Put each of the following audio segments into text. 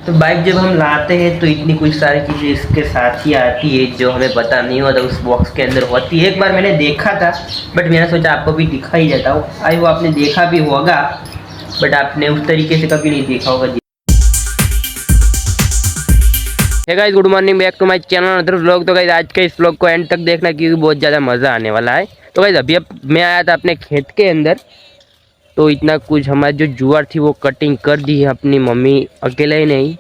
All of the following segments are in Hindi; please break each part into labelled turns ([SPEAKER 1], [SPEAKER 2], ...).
[SPEAKER 1] तो बाइक जब हम लाते हैं तो इतनी कुछ सारी चीज़ें इसके साथ ही आती है जो हमें पता नहीं होता उस बॉक्स के अंदर होती है। एक बार मैंने देखा था बट मैंने सोचा आपको भी दिखा ही जाता हूँ। आई वो आपने देखा भी होगा बट आपने उस तरीके से कभी नहीं देखा होगा। Hey guys, good morning, back to my channel other vlog. तो गाइस आज के इस व्लॉग को एंड तक देखना क्योंकि बहुत ज़्यादा मज़ा आने वाला है। तो गाइस अभी अब मैं आया था अपने खेत के अंदर, तो इतना कुछ हमारी जो जुआर थी वो कटिंग कर दी है अपनी मम्मी अकेले ही नहीं।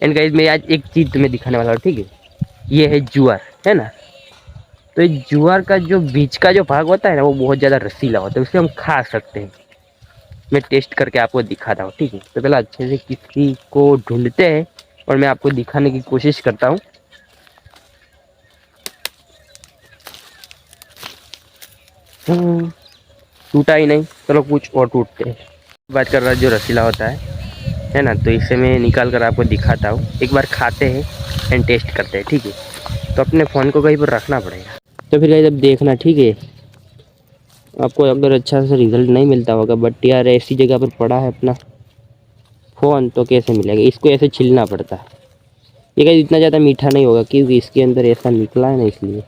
[SPEAKER 1] एंड गाइस मैं आज एक चीज़ तुम्हें दिखाने वाला हूँ, ठीक है। ये है जुआर, है ना। तो ये जुआर का जो बीच का जो भाग होता है ना वो बहुत ज़्यादा रसीला होता है, उसे हम खा सकते हैं। मैं टेस्ट करके आपको दिखाता हूँ, ठीक है। तो पहले अच्छे से किसी को ढूंढते हैं और मैं आपको दिखाने की कोशिश करता हूँ। टूटा ही नहीं, चलो कुछ और टूटते हैं। बात कर रहा जो रसीला होता है ना, तो इसे मैं निकाल कर आपको दिखाता हूँ। एक बार खाते हैं एंड टेस्ट करते हैं, ठीक है। तो अपने फ़ोन को कहीं पर रखना पड़ेगा। तो फिर गाइस अब देखना, ठीक है। आपको अगर अच्छा सा रिजल्ट नहीं मिलता होगा बट यार ऐसी जगह पर पड़ा है अपना फ़ोन तो कैसे मिलेगा। इसको ऐसे छिलना पड़ता है। ये गाइस इतना ज़्यादा मीठा नहीं होगा क्योंकि इसके अंदर ऐसा निकला है ना, इसलिए।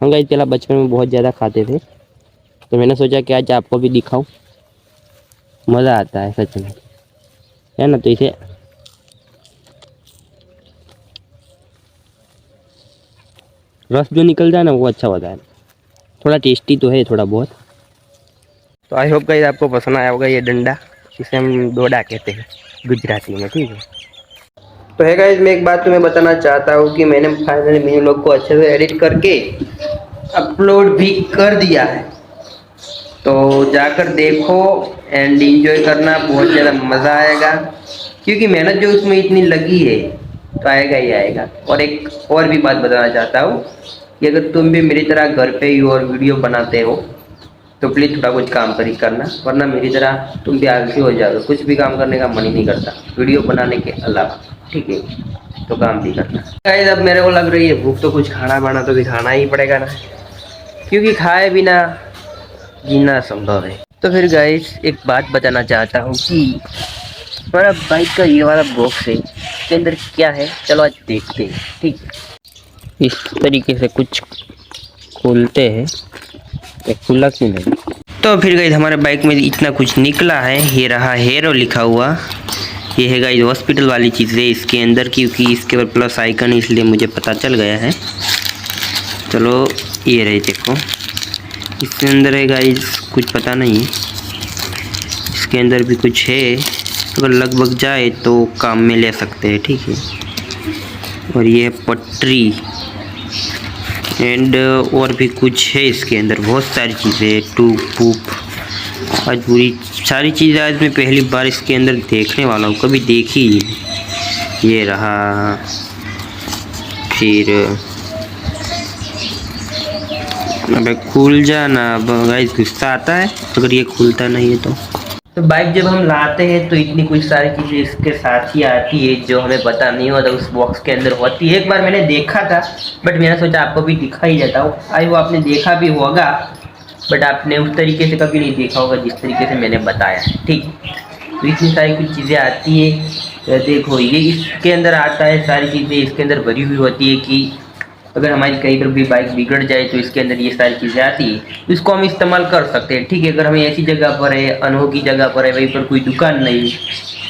[SPEAKER 1] हम गाइस पहला बचपन में बहुत ज़्यादा खाते थे, तो मैंने सोचा कि आज आपको भी दिखाऊं। मज़ा आता है सच में, है ना। तो इसे रस जो निकल जाए ना वो अच्छा होता है। थोड़ा टेस्टी तो है थोड़ा बहुत। तो आई होप गाइस आपको पसंद आया होगा ये डंडा। इसे हम डोडा कहते हैं गुजराती में, ठीक है। तो है गाइस, मैं एक बात तुम्हें बताना चाहता हूँ कि मैंने फाइनली मिनी व्लॉग को अच्छे से एडिट करके अपलोड भी कर दिया है। तो जाकर देखो एंड एंजॉय करना, बहुत ज़्यादा मज़ा आएगा क्योंकि मेहनत जो उसमें इतनी लगी है तो आएगा ही आएगा। और एक और भी बात बताना चाहता हूँ कि अगर तुम भी मेरी तरह घर पे ही और वीडियो बनाते हो तो प्लीज़ थोड़ा कुछ काम करी करना, वरना मेरी तरह तुम भी आलसी हो जाओगे। कुछ भी काम करने का मन ही नहीं करता वीडियो बनाने के अलावा, ठीक है। तो काम भी करना। गाइस अब मेरे को लग रही है भूख, तो कुछ खाना बाना तो भी खाना ही पड़ेगा ना, क्योंकि खाए बिना जीना संभव है। तो फिर गाइस एक बात बताना चाहता हूँ कि हमारा बाइक का ये वाला बॉक्स है, इसके अंदर क्या है चलो आज देखते हैं, ठीक है। इस तरीके से कुछ खोलते हैं, एक खुला क्यों नहीं। तो फिर गाइस हमारे बाइक में इतना कुछ निकला है। ये रहा हेरो लिखा हुआ, ये है गाइस हॉस्पिटल वाली चीज़ है इसके अंदर, क्योंकि इसके ऊपर प्लस आइकन है इसलिए मुझे पता चल गया है। चलो ये रहे, देखो इसके अंदर है गाइस कुछ पता नहीं है, इसके अंदर भी कुछ है। अगर लगभग जाए तो काम में ले सकते हैं, ठीक है। और ये पटरी एंड और भी कुछ है इसके अंदर, बहुत सारी चीज़ें, टूप पूप। आज पूरी सारी चीज़ें आज मैं पहली बार इसके अंदर देखने वाला हूँ, कभी देखी ही नहीं। ये रहा, फिर अबे खुल जाना। गाइस गुस्सा आता है अगर ये खुलता नहीं है तो बाइक जब हम लाते हैं तो इतनी कुछ सारी चीज़ें इसके साथ ही आती है जो हमें पता नहीं होता उस बॉक्स के अंदर होती है। एक बार मैंने देखा था बट मैंने सोचा आपको भी दिखा ही जाता हूँ। आई वो आपने देखा भी होगा बट आपने उस तरीके से कभी नहीं देखा होगा जिस तरीके से मैंने बताया, ठीक। तो इतनी सारी कुछ चीज़ें आती है, देखो ये इसके अंदर आता है, सारी चीज़ें इसके अंदर भरी हुई होती है कि अगर हमारी कहीं पर भी बाइक बिगड़ जाए तो इसके अंदर ये सारी चीज़ें आती है, तो इसको हम इस्तेमाल कर सकते हैं, ठीक है। अगर हमें ऐसी जगह पर है, अनोखी जगह पर है, वहीं पर कोई दुकान नहीं,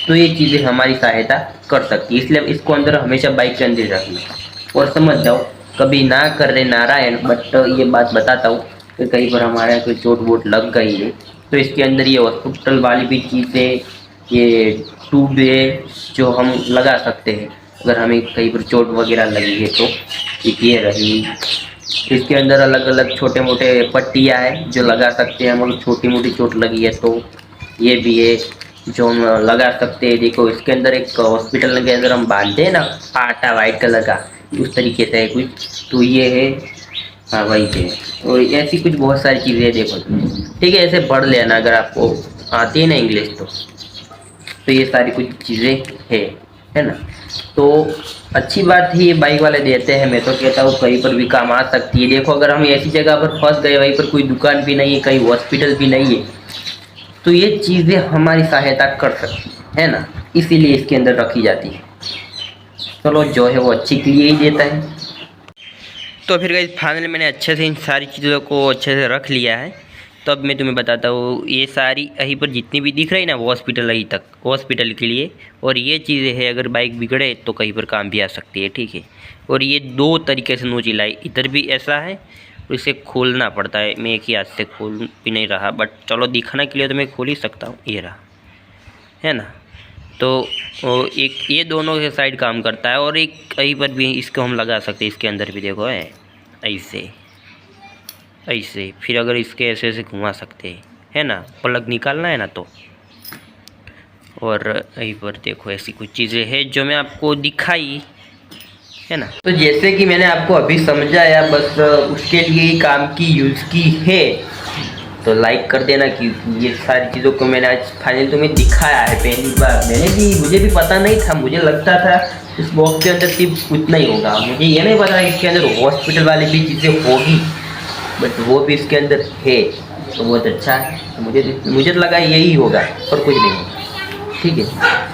[SPEAKER 1] तो ये चीज़ें हमारी सहायता कर सकती है। इसलिए इसको अंदर हमेशा बाइक के अंदर रखना। और समझ जाओ, कभी ना कर रहे नारायण, बट ये बात बताता हूँ कि कहीं पर हमारे कोई चोट वोट लग गई है तो इसके अंदर ये हॉस्पिटल वाली भी चीज़ें, ये ट्यूब है जो हम लगा सकते हैं अगर हमें कहीं पर चोट वगैरह लगी है तो। ये रही, इसके अंदर अलग अलग छोटे मोटे पट्टियाँ हैं जो लगा सकते हैं हम, अगर छोटी मोटी चोट लगी है तो ये भी है जो हम लगा सकते हैं। देखो इसके अंदर एक हॉस्पिटल के अंदर हम बांधते हैं ना आटा वाइट कलर का, उस तरीके से है कुछ, तो ये है, हाँ वही है। और ऐसी कुछ बहुत सारी चीज़ें देखो, ठीक है। ऐसे पढ़ लेना अगर आपको आती है ना इंग्लिश तो ये सारी कुछ चीज़ें है ना। तो अच्छी बात है ये बाइक वाले देते हैं, मैं तो कहता हूँ कहीं पर भी काम आ सकती है। देखो अगर हम ऐसी जगह पर फंस गए, वहीं पर कोई दुकान भी नहीं है, कहीं हॉस्पिटल भी नहीं है, तो ये चीज़ें हमारी सहायता कर सकती है ना। इसीलिए इसके अंदर रखी जाती है। चलो जो है वो अच्छी के लिए ही देता है। तो फिर गाइस फाइनली मैंने अच्छे से इन सारी चीज़ों को अच्छे से रख लिया है। तो अब मैं तुम्हें बताता हूँ, ये सारी यहीं पर जितनी भी दिख रही ना वो हॉस्पिटल यहीं तक हॉस्पिटल के लिए। और ये चीज़ें हैं, अगर बाइक बिगड़े तो कहीं पर काम भी आ सकती है, ठीक है। और ये 2 तरीके से नोजिल है, इधर भी ऐसा है और इसे खोलना पड़ता है। मैं एक ही हाथ से खोल भी नहीं रहा, बट चलो दिखाने के लिए तो मैं खोल ही सकता हूँ। ये रहा, है ना। तो एक ये दोनों के साइड काम करता है, और एक कहीं पर भी इसको हम लगा सकते हैं। इसके अंदर भी देखो है ऐसे ऐसे, फिर अगर इसके ऐसे ऐसे घुमा सकते हैं, है ना, प्लग निकालना है ना तो। और यहीं पर देखो ऐसी कुछ चीज़ें हैं जो मैं आपको दिखाई, है ना। तो जैसे कि मैंने आपको अभी समझाया, बस उसके लिए ही काम की यूज़ की है। तो लाइक कर देना कि ये सारी चीज़ों को मैंने आज फाइनली तुम्हें दिखाया है। पहली बार मुझे भी पता नहीं था, मुझे लगता था इस बॉक्स के अंदर सिर्फ उतना ही होगा। मुझे ये नहीं पता इसके अंदर हॉस्पिटल वाली भी चीज़ें होगी, बट वो भी इसके अंदर है। तो बहुत अच्छा है। तो मुझे तो लगा यही होगा और कुछ नहीं होगा, ठीक है।